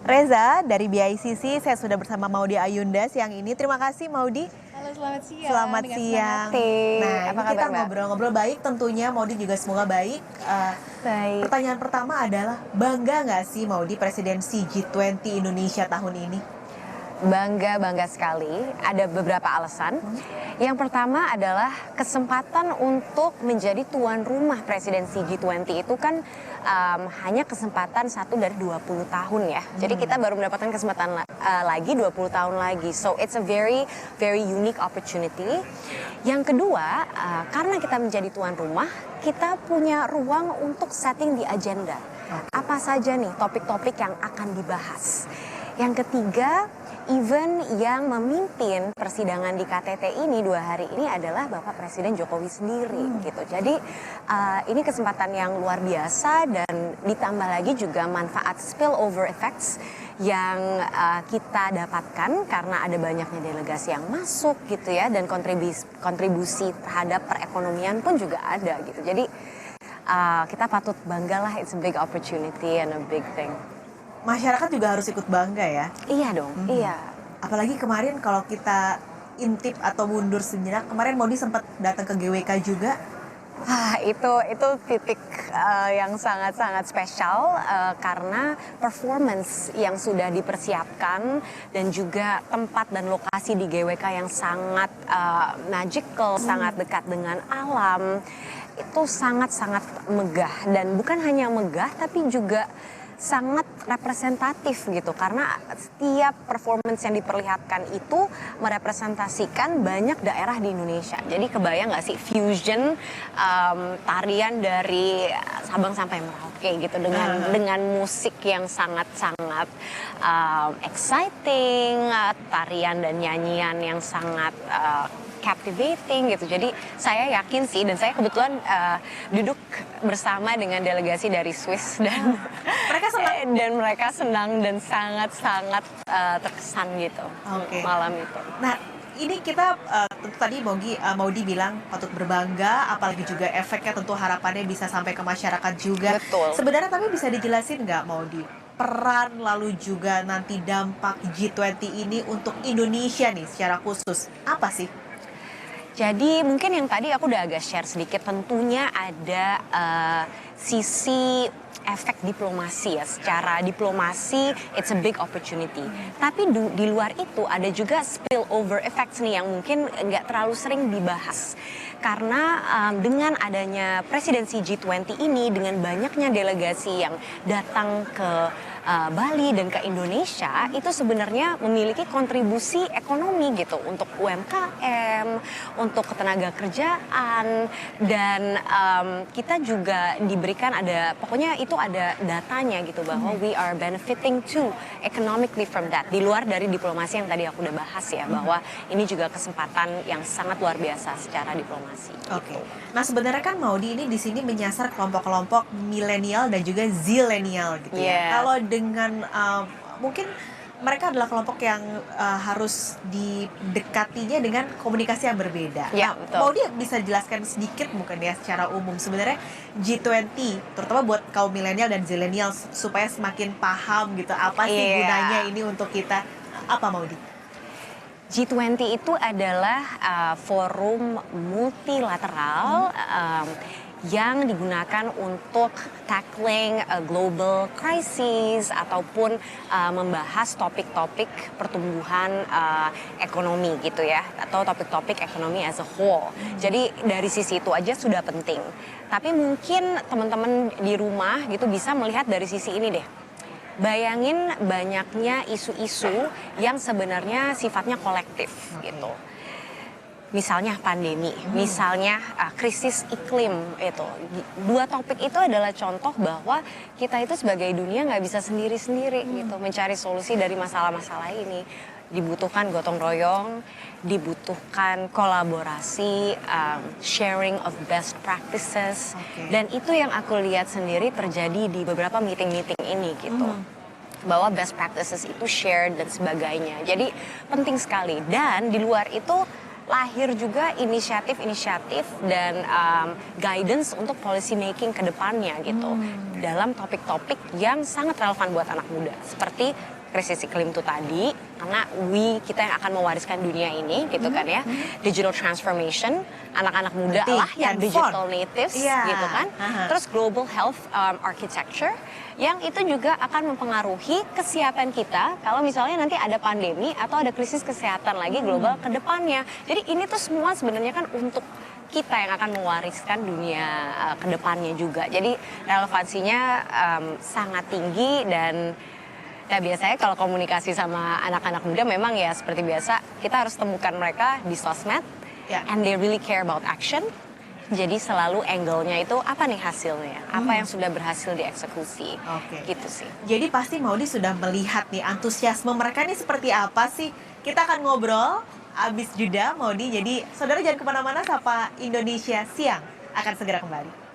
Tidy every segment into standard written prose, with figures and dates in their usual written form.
Reza dari BICC, saya sudah bersama Maudy Ayunda siang ini. Terima kasih Maudy. Halo, selamat siang. Selamat Dengan siang. senang hati. Nah, Apa ini kabar, kita Mbak? ngobrol-ngobrol baik tentunya. Maudy juga semoga baik. Baik. Pertanyaan pertama adalah, bangga nggak sih Maudy presidensi G20 Indonesia tahun ini? Bangga sekali. Ada beberapa alasan. Yang pertama adalah kesempatan untuk menjadi tuan rumah presidensi G20 itu kan hanya kesempatan 1 dari 20 tahun ya. Jadi kita baru mendapatkan kesempatan lagi 20 tahun lagi. So it's a very unique opportunity. Yang kedua, karena kita menjadi tuan rumah, kita punya ruang untuk setting the agenda. Apa saja nih topik-topik yang akan dibahas. Yang ketiga, event yang memimpin persidangan di KTT ini 2 hari ini adalah Bapak Presiden Jokowi sendiri gitu. Jadi ini kesempatan yang luar biasa dan ditambah lagi juga manfaat spillover effects yang kita dapatkan karena ada banyaknya delegasi yang masuk gitu ya, dan kontribusi terhadap perekonomian pun juga ada gitu. Jadi kita patut banggalah, it's a big opportunity and a big thing. Masyarakat juga harus ikut bangga ya. Iya dong, iya. Apalagi kemarin kalau kita intip atau mundur sejenak, kemarin Maudy sempat datang ke GWK juga. Itu titik yang sangat spesial karena performance yang sudah dipersiapkan dan juga tempat dan lokasi di GWK yang sangat magical, sangat dekat dengan alam, itu sangat megah, dan bukan hanya megah tapi juga sangat representatif gitu, karena setiap performance yang diperlihatkan itu merepresentasikan banyak daerah di Indonesia. Jadi kebayang nggak sih fusion tarian dari Sabang sampai Merauke gitu dengan musik yang sangat exciting, tarian dan nyanyian yang sangat captivating gitu. Jadi saya yakin sih, dan saya kebetulan duduk bersama dengan delegasi dari Swiss dan mereka senang dan sangat terkesan gitu malam itu. Nah, ini kita tentu tadi Maudy bilang patut berbangga, apalagi juga efeknya tentu harapannya bisa sampai ke masyarakat juga. Betul. Sebenarnya tapi bisa dijelasin nggak Maudy, peran lalu juga nanti dampak G20 ini untuk Indonesia nih secara khusus apa sih? Jadi mungkin yang tadi aku udah agak share sedikit, tentunya ada sisi efek diplomasi ya. Secara diplomasi it's a big opportunity. Tapi di luar itu ada juga spillover effects nih yang mungkin nggak terlalu sering dibahas. Karena dengan adanya presidensi G20 ini, dengan banyaknya delegasi yang datang ke Bali dan ke Indonesia, itu sebenarnya memiliki kontribusi ekonomi gitu untuk UMKM, untuk ketenaga kerjaan, dan kita juga diberikan pokoknya itu ada datanya gitu bahwa we are benefiting too economically from that. Di luar dari diplomasi yang tadi aku udah bahas ya, bahwa ini juga kesempatan yang sangat luar biasa secara diplomasi. Oke. Gitu. Nah, sebenarnya kan Maudy ini di sini menyasar kelompok-kelompok milenial dan juga zilenial gitu ya. Yes. Kalau dengan mungkin mereka adalah kelompok yang harus didekatinya dengan komunikasi yang berbeda. Ya, Nah, betul. Maudy bisa jelaskan sedikit mungkin ya secara umum sebenarnya G20 terutama buat kaum milenial dan zilenial supaya semakin paham gitu apa sih Iya. gunanya ini untuk kita. Apa Maudy? G20 itu adalah forum multilateral yang digunakan untuk tackling global crisis ataupun membahas topik-topik pertumbuhan ekonomi gitu ya, atau topik-topik ekonomi as a whole. Jadi dari sisi itu aja sudah penting. Tapi mungkin teman-teman di rumah gitu bisa melihat dari sisi ini deh. Bayangin banyaknya isu-isu yang sebenarnya sifatnya kolektif gitu. Misalnya pandemi, misalnya krisis iklim itu. 2 topik itu adalah contoh bahwa kita itu sebagai dunia nggak bisa sendiri-sendiri gitu mencari solusi dari masalah-masalah ini. Dibutuhkan gotong royong, dibutuhkan kolaborasi, sharing of best practices. Dan itu yang aku lihat sendiri terjadi di beberapa meeting-meeting ini gitu. Bahwa best practices itu shared dan sebagainya. Jadi penting sekali. Dan di luar itu lahir juga inisiatif-inisiatif dan guidance untuk policy making ke depannya gitu. Dalam topik-topik yang sangat relevan buat anak muda. Seperti krisis iklim itu tadi, karena kita yang akan mewariskan dunia ini gitu kan ya. Digital transformation, anak-anak muda Berarti lah yang handphone. digital natives Iya. gitu kan. Terus global health architecture yang itu juga akan mempengaruhi kesiapan kita kalau misalnya nanti ada pandemi atau ada krisis kesehatan lagi global ke depannya. Jadi ini tuh semua sebenarnya kan untuk kita yang akan mewariskan dunia ke depannya juga. Jadi relevansinya sangat tinggi dan biasanya kalau komunikasi sama anak-anak muda memang ya seperti biasa kita harus temukan mereka di sosmed and they really care about action. Jadi selalu angle-nya itu apa nih hasilnya, apa yang sudah berhasil dieksekusi, gitu sih. Jadi pasti Maudy sudah melihat nih antusiasme mereka ini seperti apa sih. Kita akan ngobrol abis jeda Maudy, jadi saudara jangan kemana-mana, Sapa Indonesia Siang akan segera kembali.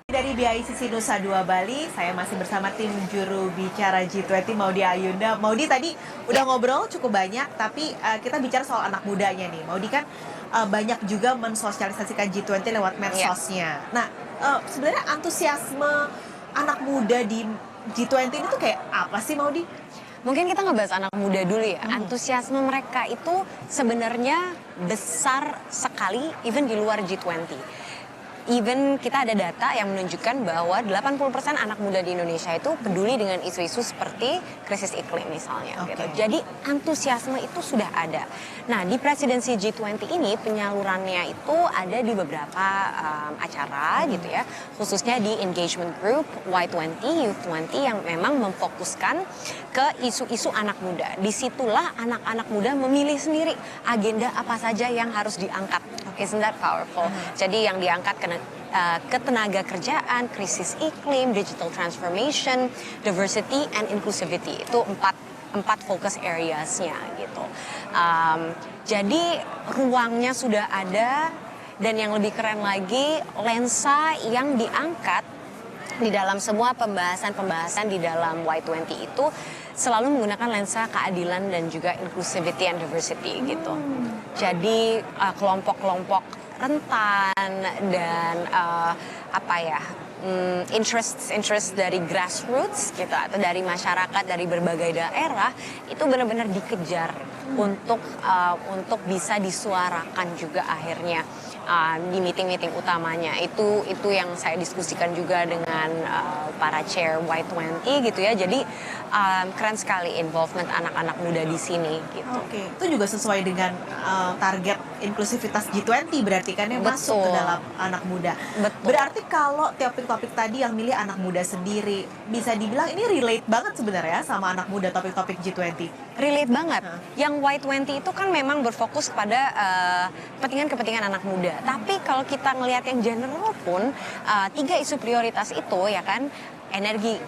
Dari BICC Nusa Dua Bali, saya masih bersama tim juru bicara G20 Maudy Ayunda. Maudy tadi udah ngobrol cukup banyak, tapi kita bicara soal anak mudanya nih. Maudy kan banyak juga mensosialisasikan G20 lewat medsosnya. Nah, sebenarnya antusiasme anak muda di G20 ini tuh kayak apa sih Maudy? Mungkin kita ngebahas anak muda dulu ya. Antusiasme mereka itu sebenarnya besar sekali even di luar G20. Even kita ada data yang menunjukkan bahwa 80% anak muda di Indonesia itu peduli dengan isu-isu seperti krisis iklim misalnya. Gitu. Jadi antusiasme itu sudah ada. Nah di presidensi G20 ini penyalurannya itu ada di beberapa acara gitu ya. Khususnya di engagement group Y20, Youth 20 yang memang memfokuskan ke isu-isu anak muda. Disitulah anak-anak muda memilih sendiri agenda apa saja yang harus diangkat. Isn't that powerful? Jadi yang diangkat ketenaga kerjaan, krisis iklim, digital transformation, diversity and inclusivity. Itu empat focus areas-nya gitu. Jadi ruangnya sudah ada dan yang lebih keren lagi lensa yang diangkat di dalam semua pembahasan di dalam Y20 itu selalu menggunakan lensa keadilan dan juga inclusivity and diversity gitu. Jadi kelompok-kelompok rentan dan interest dari grassroots gitu atau dari masyarakat dari berbagai daerah itu benar-benar dikejar untuk bisa disuarakan juga akhirnya di meeting-meeting utamanya. Itu yang saya diskusikan juga dengan para chair Y20 gitu ya. Jadi keren sekali involvement anak-anak muda di sini gitu. Itu juga sesuai dengan target inklusivitas G20 berarti kan ya, masuk ke dalam anak muda. Berarti kalau topik-topik tadi yang milih anak muda sendiri, bisa dibilang ini relate banget sebenarnya sama anak muda topik-topik G20. Relate banget. Yang Y20 itu kan memang berfokus pada kepentingan anak muda. Tapi kalau kita ngelihat yang general pun 3 isu prioritas itu ya kan, energi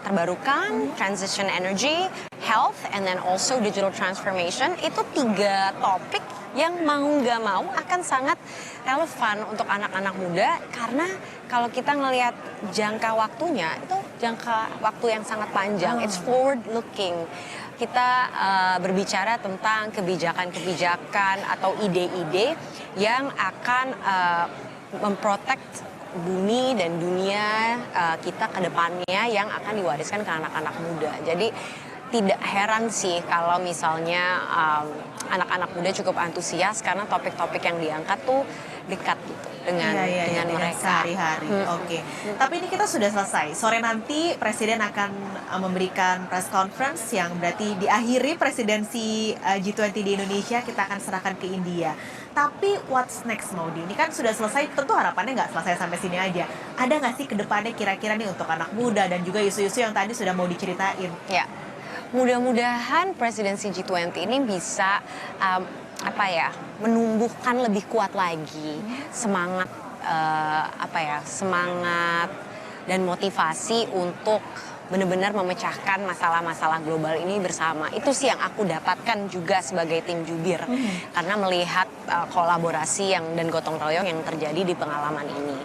terbarukan, transition energy, health, and then also digital transformation, itu 3 topik yang mau nggak mau akan sangat relevan untuk anak-anak muda karena kalau kita ngelihat jangka waktunya itu jangka waktu yang sangat panjang, it's forward looking. Kita berbicara tentang kebijakan-kebijakan atau ide-ide yang akan memprotek bumi dan dunia kita ke depannya yang akan diwariskan ke anak-anak muda. Jadi tidak heran sih kalau misalnya anak-anak muda cukup antusias karena topik-topik yang diangkat tuh dekat gitu dengan mereka sehari-hari. Tapi ini kita sudah selesai. Sore nanti Presiden akan memberikan press conference yang berarti diakhiri presidensi G20 di Indonesia. Kita akan serahkan ke India. Tapi what's next, Maudy? Ini kan sudah selesai, tentu harapannya nggak selesai sampai sini aja. Ada nggak sih ke depannya kira-kira nih untuk anak muda dan juga isu-isu yang tadi sudah mau diceritain? Ya, mudah-mudahan presidensi G20 ini bisa menumbuhkan lebih kuat lagi semangat semangat dan motivasi untuk benar-benar memecahkan masalah-masalah global ini bersama. Itu sih yang aku dapatkan juga sebagai tim jubir karena melihat kolaborasi dan gotong royong yang terjadi di pengalaman ini.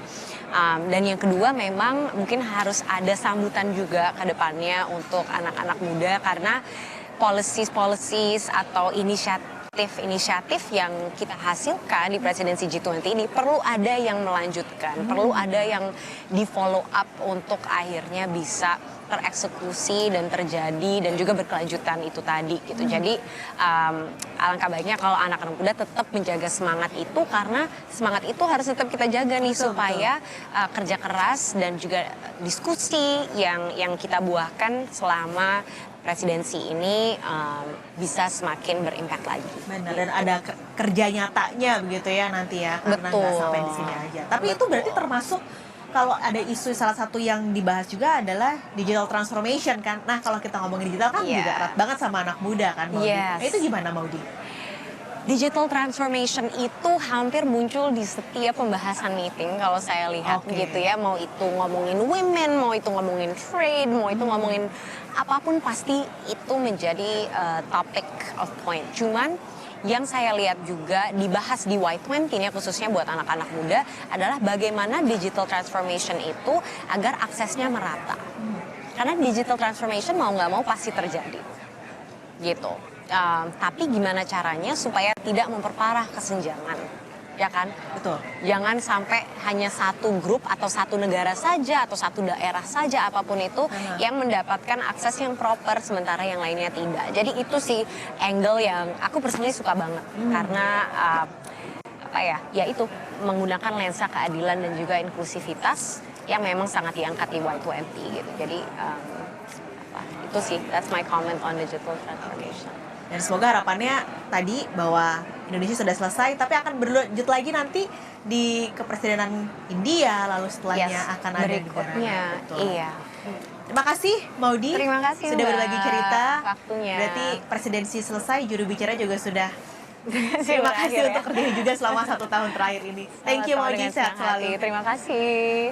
Dan yang kedua memang mungkin harus ada sambutan juga ke depannya untuk anak-anak muda karena policies atau inisiatif yang kita hasilkan di presidensi G20 ini perlu ada yang melanjutkan, perlu ada yang di follow up untuk akhirnya bisa tereksekusi dan terjadi dan juga berkelanjutan itu tadi gitu. Jadi alangkah baiknya kalau anak-anak muda tetap menjaga semangat itu, karena semangat itu harus tetap kita jaga nih, supaya kerja keras dan juga diskusi yang kita buahkan selama presidensi ini bisa semakin berimpact lagi. Benar, dan ada kerja nyatanya begitu ya nanti ya, karena nggak Betul. sampai di sini aja. Tapi itu berarti termasuk, kalau ada isu salah satu yang dibahas juga adalah digital transformation kan. Nah kalau kita ngomongin digital kan Iya. juga erat banget sama anak muda kan, Maudi. Yes. Nah, itu gimana, Maudi? Digital transformation itu hampir muncul di setiap pembahasan meeting kalau saya lihat Oke. gitu ya. Mau itu ngomongin women, mau itu ngomongin trade, mau itu ngomongin apapun, pasti itu menjadi topic of point. Cuman yang saya lihat juga dibahas di Y20 nya khususnya buat anak-anak muda adalah bagaimana digital transformation itu agar aksesnya merata. Karena digital transformation mau nggak mau pasti terjadi gitu. Tapi gimana caranya supaya tidak memperparah kesenjangan, ya kan? Betul. Jangan sampai hanya satu grup atau satu negara saja atau satu daerah saja apapun itu yang mendapatkan akses yang proper, sementara yang lainnya tidak. Jadi itu sih angle yang aku personally suka banget, karena apa ya itu menggunakan lensa keadilan dan juga inklusivitas yang memang sangat diangkat di Y20 gitu. Jadi itu sih, that's my comment on digital transformation. Dan semoga harapannya tadi bahwa Indonesia sudah selesai, tapi akan berlanjut lagi nanti di kepresidenan India, lalu setelahnya akan ada berikutnya. negara. Betul. Iya. Terima kasih Maudi, Terima kasih sudah Mbak, berbagi cerita. waktunya. Berarti presidensi selesai, juru bicara juga sudah. Terima Terima kasih untuk kerjanya juga selama 1 tahun terakhir ini. Thank you Maudi, sehat selalu. Terima kasih.